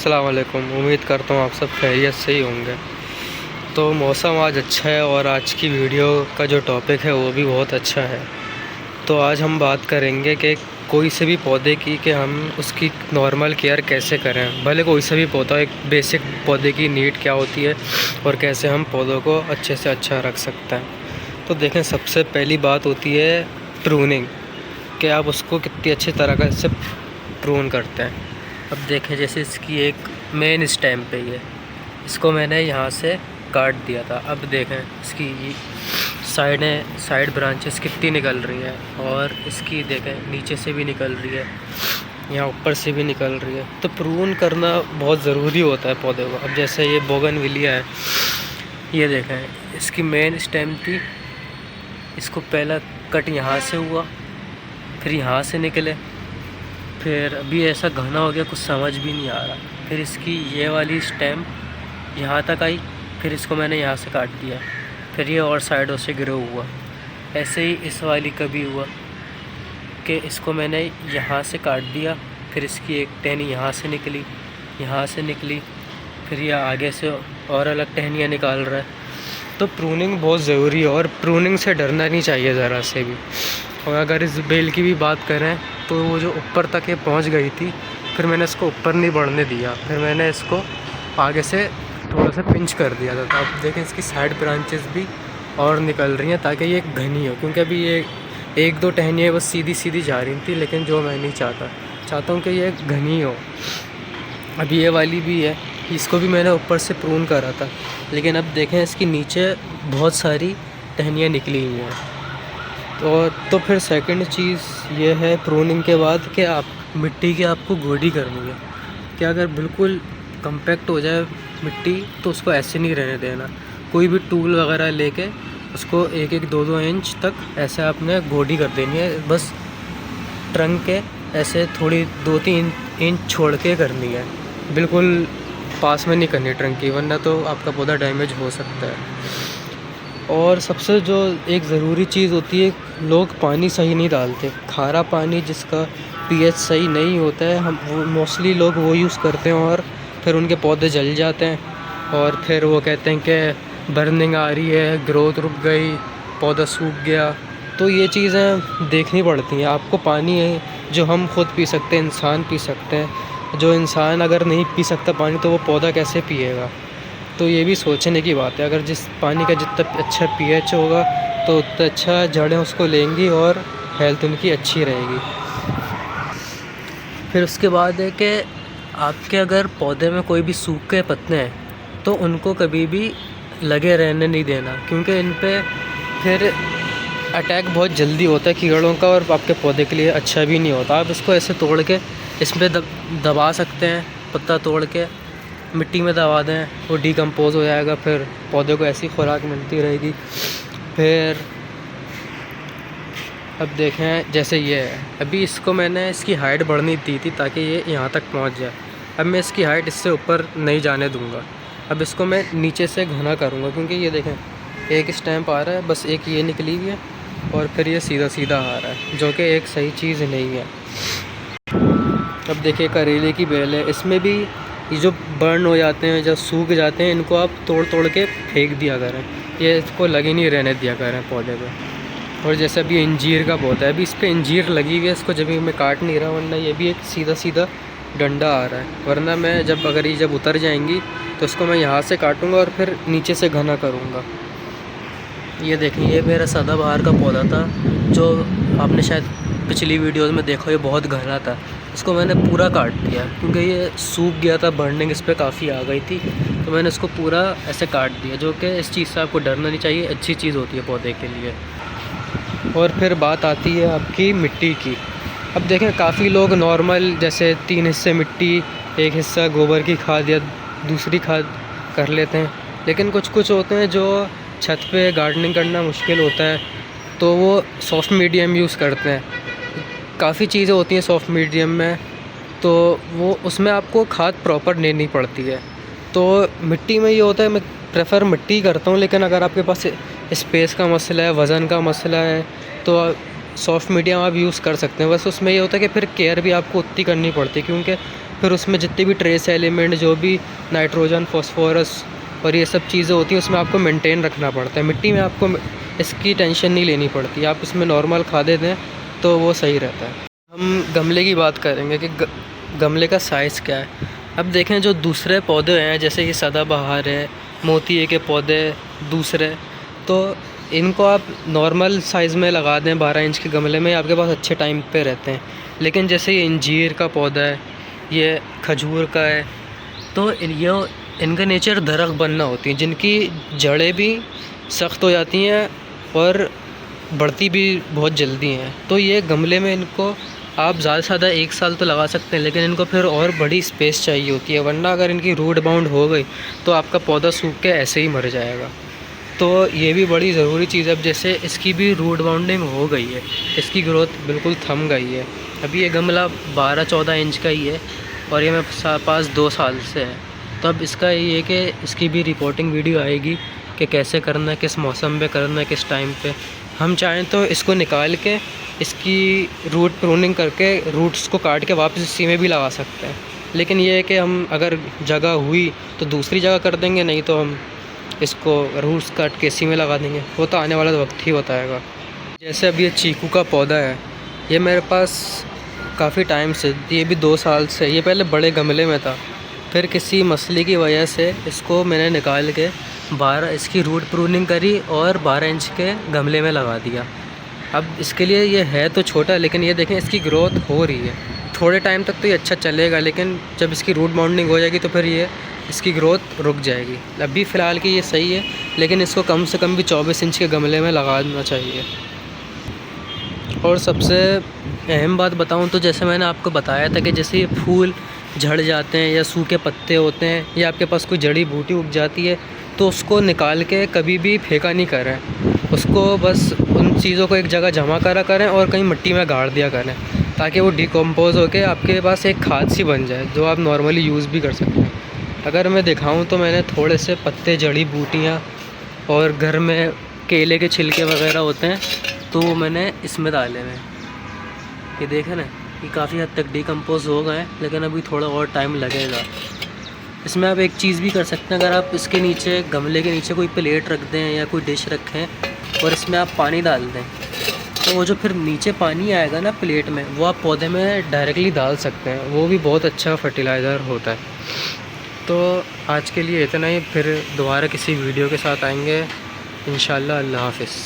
अस्सलाम वालेकुम। उम्मीद करता हूँ आप सब खैरियत से ही होंगे। तो मौसम आज अच्छा है और आज की वीडियो का जो टॉपिक है वो भी बहुत अच्छा है। तो आज हम बात करेंगे कि कोई से भी पौधे की कि हम उसकी नॉर्मल केयर कैसे करें। भले कोई से भी पौधा, एक बेसिक पौधे की नीड क्या होती है और कैसे हम पौधों को अच्छे से अच्छा रख सकते हैं। तो देखें, सबसे पहली बात होती है प्रूनिंग, कि आप उसको कितनी अच्छी तरह से प्रून करते हैं। अब देखें, जैसे इसकी एक मेन स्टेम पे ही है, इसको मैंने यहाँ से काट दिया था। अब देखें इसकी साइड ब्रांचेस कितनी निकल रही हैं, और इसकी देखें नीचे से भी निकल रही है, यहाँ ऊपर से भी निकल रही है। तो प्रून करना बहुत ज़रूरी होता है पौधे को। अब जैसे ये बोगनविलिया है, ये देखें इसकी मेन स्टेम थी, इसको पहला कट यहाँ से हुआ, फिर यहाँ से निकले, फिर अभी ऐसा घना हो गया कुछ समझ भी नहीं आ रहा। फिर इसकी ये वाली स्टेम यहाँ तक आई, फिर इसको मैंने यहाँ से काट दिया, फिर ये और साइडों से ग्रो हुआ। ऐसे ही इस वाली का भी हुआ कि इसको मैंने यहाँ से काट दिया, फिर इसकी एक टहनी यहाँ से निकली, फिर यह आगे से और अलग टहनियाँ निकाल रहा है। तो प्रूनिंग बहुत ज़रूरी है और प्रूनिंग से डरना नहीं चाहिए ज़रा से भी। और अगर इस बेल की भी बात करें तो वो जो ऊपर तक ये पहुंच गई थी, फिर मैंने इसको ऊपर नहीं बढ़ने दिया, फिर मैंने इसको आगे से थोड़ा सा पिंच कर दिया था। तो अब देखें इसकी साइड ब्रांचेस भी और निकल रही हैं ताकि ये घनी हो, क्योंकि अभी ये एक दो टहनियाँ बस सीधी सीधी जा रही थी, लेकिन जो मैं नहीं चाहता हूँ कि ये घनी हो। अभी ये वाली भी है, इसको भी मैंने ऊपर से प्रून करा था, लेकिन अब देखें इसकी नीचे बहुत सारी टहनियाँ निकली हुई हैं। तो फिर सेकंड चीज़ ये है प्रूनिंग के बाद कि आप मिट्टी की आपको गोडी करनी है, कि अगर बिल्कुल कम्पैक्ट हो जाए मिट्टी तो उसको ऐसे नहीं रहने देना। कोई भी टूल वगैरह लेके उसको 1-1, 2-2 इंच तक ऐसे आपने गोडी कर देनी है। बस ट्रंक के ऐसे थोड़ी 2-3 इंच छोड़ के करनी है, बिल्कुल पास में नहीं करनी ट्रंक की, वरना तो आपका पौधा डैमेज हो सकता है। और सबसे जो एक ज़रूरी चीज़ होती है, लोग पानी सही नहीं डालते। खारा पानी जिसका पीएच सही नहीं होता है, हम वो मोस्टली लोग वो यूज़ करते हैं और फिर उनके पौधे जल जाते हैं, और फिर वो कहते हैं कि बर्निंग आ रही है, ग्रोथ रुक गई, पौधा सूख गया। तो ये चीज़ें देखनी पड़ती हैं। आपको पानी है जो हम खुद पी सकते हैं, इंसान पी सकते हैं। जो इंसान अगर नहीं पी सकता पानी, तो वो पौधा कैसे पिएगा? तो ये भी सोचने की बात है। अगर जिस पानी का जितना अच्छा पीएच होगा तो उतना अच्छा जड़ें उसको लेंगी और हेल्थ उनकी अच्छी रहेगी। फिर उसके बाद है कि आपके अगर पौधे में कोई भी सूखे पत्ते हैं तो उनको कभी भी लगे रहने नहीं देना, क्योंकि इन पे फिर अटैक बहुत जल्दी होता है कीड़ों का, और आपके पौधे के लिए अच्छा भी नहीं होता। आप इसको ऐसे तोड़ के इसमें दबा सकते हैं, पत्ता तोड़ के मिट्टी में दबा दें, वो डिकम्पोज़ हो जाएगा, फिर पौधे को ऐसी खुराक मिलती रहेगी। फिर अब देखें, जैसे ये है, अभी इसको मैंने इसकी हाइट बढ़नी दी थी ताकि ये यहाँ तक पहुँच जाए। अब मैं इसकी हाइट इससे ऊपर नहीं जाने दूँगा। अब इसको मैं नीचे से घना करूँगा, क्योंकि ये देखें एक स्टैम्प आ रहा है, बस एक ये निकली हुई है, और फिर ये सीधा सीधा आ रहा है, जो कि एक सही चीज़ नहीं है। अब देखिए करेले की बेल है, इसमें भी ये जो बर्न हो जाते हैं, जब सूख जाते हैं, इनको आप तोड़ तोड़ के फेंक दिया करें, ये इसको लगे नहीं रहने दिया करें पौधे पे। और जैसे अभी अंजीर का पौधा है, अभी इस पर अंजीर लगी हुई है, इसको जब मैं काट नहीं रहा, वरना ये भी एक सीधा सीधा डंडा आ रहा है। वरना मैं अगर ये जब उतर जाएंगी तो इसको मैं यहाँ से काटूँगा और फिर नीचे से घना करूँगा। ये देखें, ये मेरा सदाबहार का पौधा था, जो आपने शायद पिछली वीडियोस में देखा, ये बहुत घना था। इसको मैंने पूरा काट दिया क्योंकि ये सूख गया था, बर्निंग इस पर काफ़ी आ गई थी, तो मैंने इसको पूरा ऐसे काट दिया। जो कि इस चीज़ से आपको डरना नहीं चाहिए, अच्छी चीज़ होती है पौधे के लिए। और फिर बात आती है आपकी मिट्टी की। अब देखें, काफ़ी लोग नॉर्मल जैसे 3 हिस्से मिट्टी, 1 हिस्सा गोबर की खाद या दूसरी खाद कर लेते हैं, लेकिन कुछ होते हैं जो छत पे गार्डनिंग करना मुश्किल होता है, तो वो सॉफ्ट मीडियम यूज़ करते हैं। काफ़ी चीज़ें होती हैं सॉफ्ट मीडियम में, तो वो उसमें आपको खाद प्रॉपर लेनी पड़ती है। तो मिट्टी में ये होता है, मैं प्रेफर मिट्टी करता हूँ, लेकिन अगर आपके पास स्पेस का मसला है, वज़न का मसला है, तो सॉफ्ट मीडियम आप यूज़ कर सकते हैं। बस उसमें ये होता है कि फिर केयर भी आपको उतनी करनी पड़ती है, क्योंकि फिर उसमें जितने भी ट्रेस एलिमेंट, जो भी नाइट्रोजन, फॉस्फोरस और ये सब चीज़ें होती हैं, उसमें आपको मेंटेन रखना पड़ता है। मिट्टी में आपको इसकी टेंशन नहीं लेनी पड़ती, आप इसमें नॉर्मल खादें दें तो वो सही रहता है। हम गमले की बात करेंगे कि गमले का साइज़ क्या है। अब देखें, जो दूसरे पौधे हैं जैसे कि सदाबहार है, मोतिये के पौधे दूसरे, तो इनको आप नॉर्मल साइज़ में लगा दें 12 इंच के गमले में, आपके पास अच्छे टाइम पे रहते हैं। लेकिन जैसे ये अंजीर का पौधा है, ये खजूर का है, तो इनका नेचर दरख्त बनना होती है, जिनकी जड़ें भी सख्त हो जाती हैं और बढ़ती भी बहुत जल्दी हैं। तो ये गमले में इनको आप ज़्यादा से ज़्यादा 1 साल तो लगा सकते हैं, लेकिन इनको फिर और बड़ी स्पेस चाहिए होती है, वरना अगर इनकी रूट बाउंड हो गई तो आपका पौधा सूख के ऐसे ही मर जाएगा। तो ये भी बड़ी ज़रूरी चीज़ है। अब जैसे इसकी भी रूट बाउंडिंग हो गई है, इसकी ग्रोथ बिल्कुल थम गई है। अभी ये गमला 12-14 इंच का ही है और ये मेरे पास 2 साल से है। तो अब इसका ये है कि इसकी भी रिपोर्टिंग वीडियो आएगी कि कैसे करना है, किस मौसम में करना है, किस टाइम पे। हम चाहें तो इसको निकाल के इसकी रूट प्रूनिंग करके रूट्स को काट के वापस इसी में भी लगा सकते हैं, लेकिन ये है कि हम अगर जगह हुई तो दूसरी जगह कर देंगे, नहीं तो हम इसको रूट्स काट के इसी में लगा देंगे। वो तो आने वाला वक्त ही बताएगा। जैसे अभी ये चीकू का पौधा है, ये मेरे पास काफ़ी टाइम से, ये भी 2 साल से, ये पहले बड़े गमले में था, फिर किसी मसले की वजह से इसको मैंने निकाल के इसकी रूट प्रूनिंग करी और 12 इंच के गमले में लगा दिया। अब इसके लिए ये है तो छोटा, लेकिन ये देखें इसकी ग्रोथ हो रही है। थोड़े टाइम तक तो ये अच्छा चलेगा, लेकिन जब इसकी रूट बाउंडिंग हो जाएगी तो फिर ये इसकी ग्रोथ रुक जाएगी। अभी फ़िलहाल की ये सही है, लेकिन इसको कम से कम भी 24 इंच के गमले में लगाना चाहिए। और सबसे अहम बात बताऊं तो जैसे मैंने आपको बताया था कि जैसे ये फूल झड़ जाते हैं या सूखे पत्ते होते हैं या आपके पास कोई जड़ी बूटी उग जाती है, तो उसको निकाल के कभी भी फेंका नहीं करें। उसको बस उन चीज़ों को एक जगह जमा करा करें और कहीं मिट्टी में गाड़ दिया करें, ताकि वो डिकम्पोज़ होकर आपके पास एक खाद सी बन जाए जो आप नॉर्मली यूज़ भी कर सकते हैं। अगर मैं दिखाऊं तो मैंने थोड़े से पत्ते, जड़ी बूटियाँ और घर में केले के छिलके वगैरह होते हैं, तो वो मैंने इसमें डाले हुए। ये देखें ना, ये काफ़ी हद तक डिकम्पोज़ हो गए हैं, लेकिन अभी थोड़ा और टाइम लगेगा। इसमें आप एक चीज़ भी कर सकते हैं, अगर आप इसके नीचे, गमले के नीचे कोई प्लेट रख दें या कोई डिश रखें और इसमें आप पानी डाल दें, तो वो जो फिर नीचे पानी आएगा ना प्लेट में, वो आप पौधे में डायरेक्टली डाल सकते हैं। वो भी बहुत अच्छा फर्टिलाइज़र होता है। तो आज के लिए इतना ही, फिर दोबारा किसी वीडियो के साथ आएंगे इंशाल्लाह। अल्लाह हाफ़िज़।